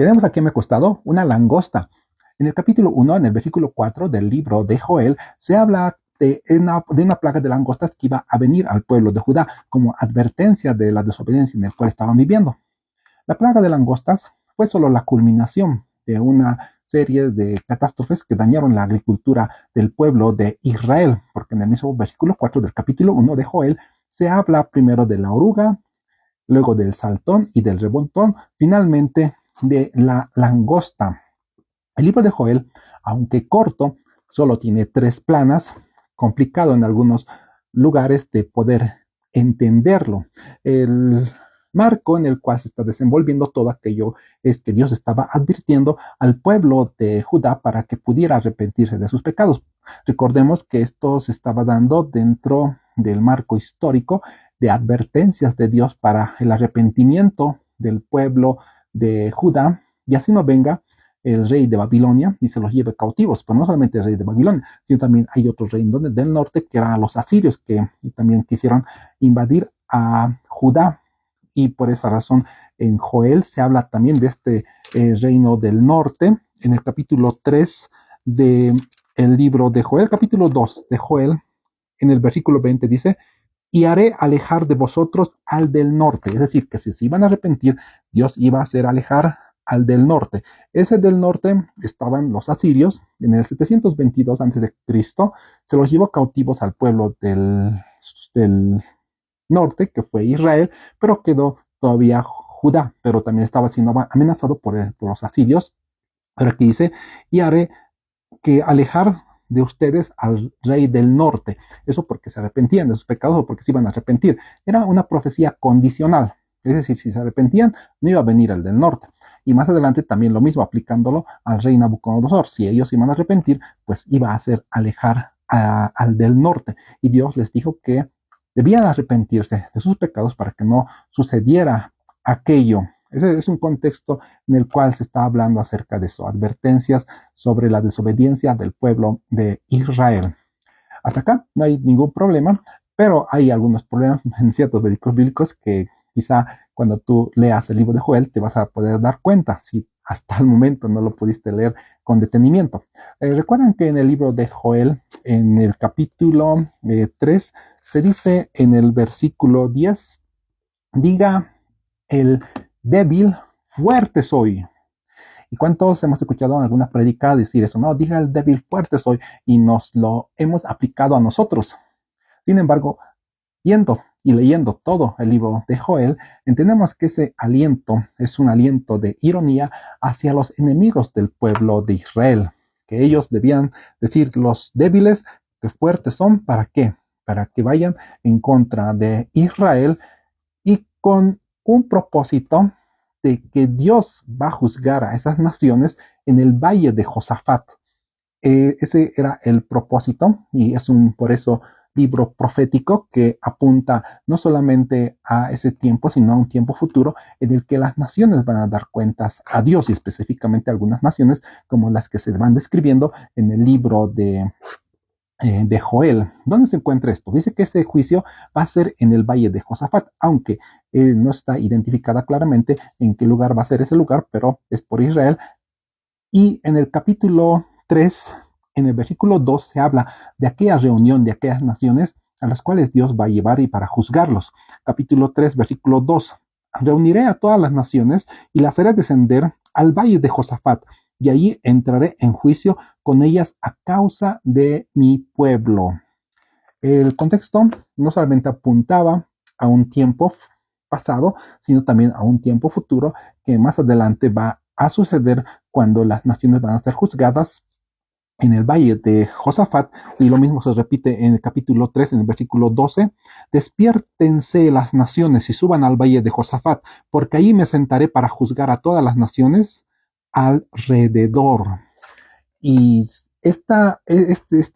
Tenemos aquí a mi costado una langosta. En el capítulo 1, en el versículo 4 del libro de Joel, se habla de una plaga de langostas que iba a venir al pueblo de Judá como advertencia de la desobediencia en la cual estaban viviendo. La plaga de langostas fue solo la culminación de una serie de catástrofes que dañaron la agricultura del pueblo de Israel, porque en el mismo versículo 4 del capítulo 1 de Joel se habla primero de la oruga, luego del saltón y del rebontón, finalmente de la langosta. El libro de Joel, aunque corto, solo tiene 3 planas, complicado en algunos lugares de poder entenderlo. El marco en el cual se está desenvolviendo todo aquello es que Dios estaba advirtiendo al pueblo de Judá para que pudiera arrepentirse de sus pecados. Recordemos que esto se estaba dando dentro del marco histórico de advertencias de Dios para el arrepentimiento del pueblo de Judá, y así no venga el rey de Babilonia y se los lleve cautivos. Pero no solamente el rey de Babilonia, sino también hay otro reino del norte que eran los asirios, que también quisieron invadir a Judá. Y por esa razón en Joel se habla también de este reino del norte. En el capítulo 3 del libro de Joel, capítulo 2 de Joel, en el versículo 20 dice: y haré alejar de vosotros al del norte. Es decir, que si se iban a arrepentir, Dios iba a hacer alejar al del norte. Ese del norte estaban los asirios. En el 722 a.C. se los llevó cautivos al pueblo del norte, que fue Israel, pero quedó todavía Judá, pero también estaba siendo amenazado por los asirios. Pero aquí dice: y haré que alejar de ustedes al rey del norte. Eso porque se arrepentían de sus pecados o porque se iban a arrepentir. Era una profecía condicional. Es decir, si se arrepentían, no iba a venir el del norte. Y más adelante también lo mismo, aplicándolo al rey Nabucodonosor. Si ellos iban a arrepentir, pues iba a hacer alejar al del norte. Y Dios les dijo que debían arrepentirse de sus pecados para que no sucediera aquello. Ese es un contexto en el cual se está hablando acerca de eso, advertencias sobre la desobediencia del pueblo de Israel. Hasta acá no hay ningún problema, pero hay algunos problemas en ciertos versículos bíblicos que quizá cuando tú leas el libro de Joel te vas a poder dar cuenta si hasta el momento no lo pudiste leer con detenimiento. Recuerdan que en el libro de Joel, en el capítulo 3, se dice en el versículo 10, diga el débil, fuerte soy. ¿Y cuántos hemos escuchado en alguna predicada decir eso? No, diga el débil, fuerte soy, y nos lo hemos aplicado a nosotros. Sin embargo, viendo y leyendo todo el libro de Joel, entendemos que ese aliento es un aliento de ironía hacia los enemigos del pueblo de Israel, que ellos debían decir: los débiles, que fuertes son, ¿para qué? Para que vayan en contra de Israel, y con un propósito de que Dios va a juzgar a esas naciones en el valle de Josafat. Ese era el propósito, y es por eso libro profético que apunta no solamente a ese tiempo, sino a un tiempo futuro en el que las naciones van a dar cuentas a Dios, y específicamente algunas naciones como las que se van describiendo en el libro de Joel. ¿Dónde se encuentra esto? Dice que ese juicio va a ser en el valle de Josafat, aunque no está identificada claramente en qué lugar va a ser ese lugar, pero es por Israel. Y en el capítulo 3, en el versículo 2, se habla de aquella reunión de aquellas naciones a las cuales Dios va a llevar y para juzgarlos. Capítulo 3, versículo 2. Reuniré a todas las naciones y las haré descender al valle de Josafat, y allí entraré en juicio con ellas a causa de mi pueblo. El contexto no solamente apuntaba a un tiempo pasado, sino también a un tiempo futuro que más adelante va a suceder cuando las naciones van a ser juzgadas en el valle de Josafat. Y lo mismo se repite en el capítulo 3, en el versículo 12. Despiértense las naciones y suban al valle de Josafat, porque ahí me sentaré para juzgar a todas las naciones alrededor. Y este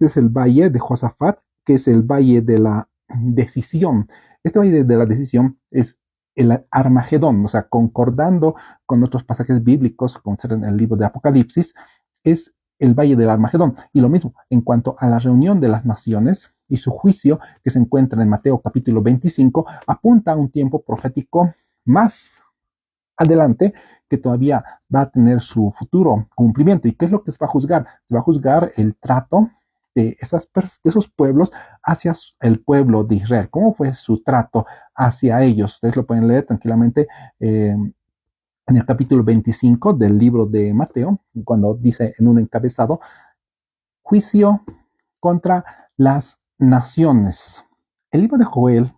es el valle de Josafat, que es el valle de la decisión. Este valle de la decisión es el Armagedón, o sea, concordando con otros pasajes bíblicos, como ser en el libro de Apocalipsis, es el valle del Armagedón. Y lo mismo en cuanto a la reunión de las naciones y su juicio, que se encuentra en Mateo capítulo 25, apunta a un tiempo profético más adelante que todavía va a tener su futuro cumplimiento. ¿Y qué es lo que se va a juzgar? Se va a juzgar el trato de esos pueblos hacia el pueblo de Israel. ¿Cómo fue su trato hacia ellos? Ustedes lo pueden leer tranquilamente en el capítulo 25 del libro de Mateo, cuando dice en un encabezado, juicio contra las naciones. El libro de Joel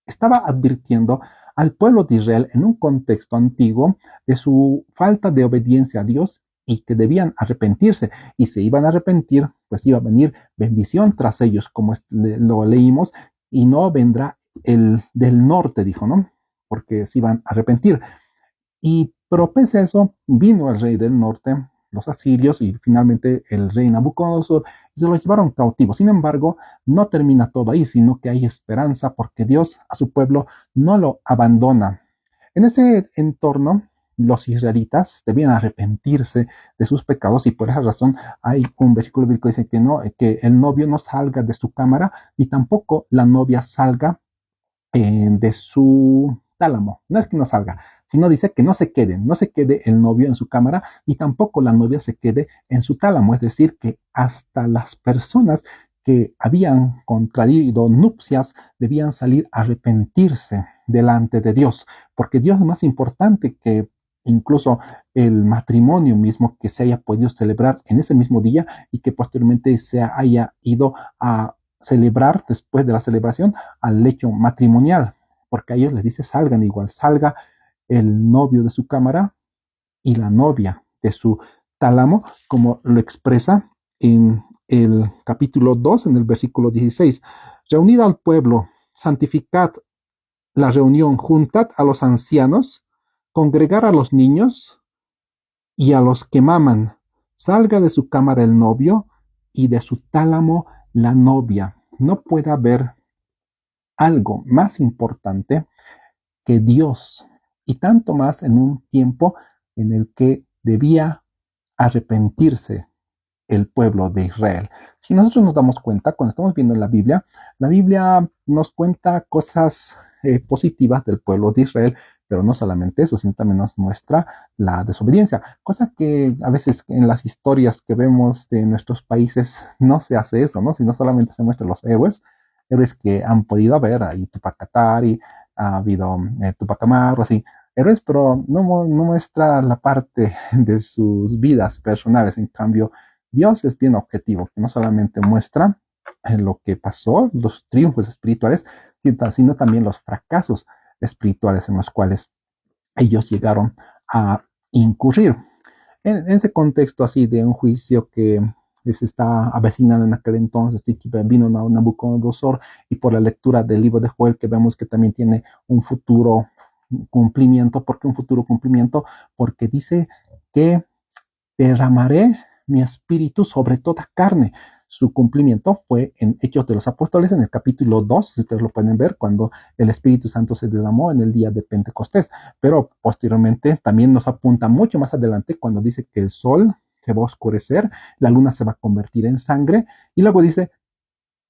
estaba advirtiendo al pueblo de Israel en un contexto antiguo de su falta de obediencia a Dios y que debían arrepentirse. Y se iban a arrepentir, pues iba a venir bendición tras ellos, como lo leímos, y no vendrá el del norte, dijo, ¿no? Porque se iban a arrepentir. Pero pese a eso, vino el rey del norte, los asirios y finalmente el rey Nabucodonosor y se los llevaron cautivos. Sin embargo, no termina todo ahí, sino que hay esperanza porque Dios a su pueblo no lo abandona. En ese entorno, los israelitas debían arrepentirse de sus pecados y por esa razón hay un versículo bíblico que dice que, no, que el novio no salga de su cámara y tampoco la novia salga de su tálamo. No es que no salga, sino dice que no se quede el novio en su cámara y tampoco la novia se quede en su tálamo. Es decir, que hasta las personas que habían contraído nupcias debían salir a arrepentirse delante de Dios, porque Dios es más importante que incluso el matrimonio mismo que se haya podido celebrar en ese mismo día y que posteriormente se haya ido a celebrar después de la celebración al lecho matrimonial, porque a ellos les dice salgan igual, salga el novio de su cámara y la novia de su tálamo, como lo expresa en el capítulo 2, en el versículo 16. Reunid al pueblo, santificad la reunión, juntad a los ancianos, congregar a los niños y a los que maman. Salga de su cámara el novio y de su tálamo la novia. No puede haber algo más importante que Dios, y tanto más en un tiempo en el que debía arrepentirse el pueblo de Israel. Si nosotros nos damos cuenta, cuando estamos viendo en la Biblia nos cuenta cosas positivas del pueblo de Israel, pero no solamente eso, sino también nos muestra la desobediencia, cosa que a veces en las historias que vemos de nuestros países no se hace eso, ¿no? Sino solamente se muestran los héroes que han podido haber, ahí Tupac Katari, ha habido Tupac Amaru, así, héroes, pero no muestra la parte de sus vidas personales. En cambio, Dios es bien objetivo, que no solamente muestra lo que pasó, los triunfos espirituales, sino también los fracasos espirituales en los cuales ellos llegaron a incurrir. En ese contexto así de un juicio que se está avecinando en aquel entonces, y que vino Nabucodonosor, y por la lectura del libro de Joel que vemos que también tiene un futuro cumplimiento. ¿Por qué un futuro cumplimiento? Porque dice que derramaré mi espíritu sobre toda carne. Su cumplimiento fue en Hechos de los Apóstoles, en el capítulo 2, si ustedes lo pueden ver, cuando el Espíritu Santo se derramó en el día de Pentecostés. Pero posteriormente también nos apunta mucho más adelante cuando dice que el sol se va a oscurecer, la luna se va a convertir en sangre, y luego dice,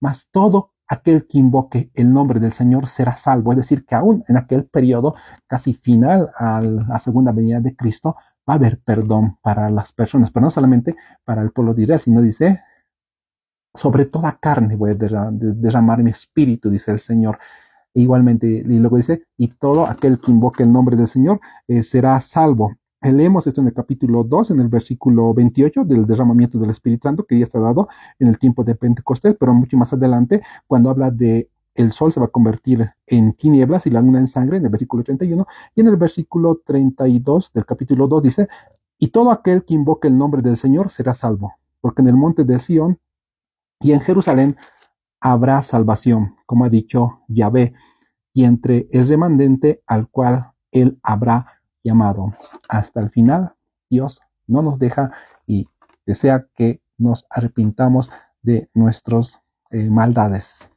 mas todo aquel que invoque el nombre del Señor será salvo. Es decir, que aún en aquel periodo casi final a la segunda venida de Cristo, va a haber perdón para las personas, pero no solamente para el pueblo de Israel, sino dice, sobre toda carne voy a derramar mi espíritu, dice el Señor. E igualmente, y luego dice, y todo aquel que invoque el nombre del Señor será salvo. Leemos esto en el capítulo 2, en el versículo 28 del derramamiento del Espíritu Santo, que ya está dado en el tiempo de Pentecostés, pero mucho más adelante, cuando habla de el sol se va a convertir en tinieblas y la luna en sangre, en el versículo 31, y en el versículo 32 del capítulo 2 dice, y todo aquel que invoque el nombre del Señor será salvo, porque en el monte de Sión y en Jerusalén habrá salvación, como ha dicho Yahvé, y entre el remanente al cual él habrá llamado. Hasta el final, Dios no nos deja y desea que nos arrepintamos de nuestras maldades.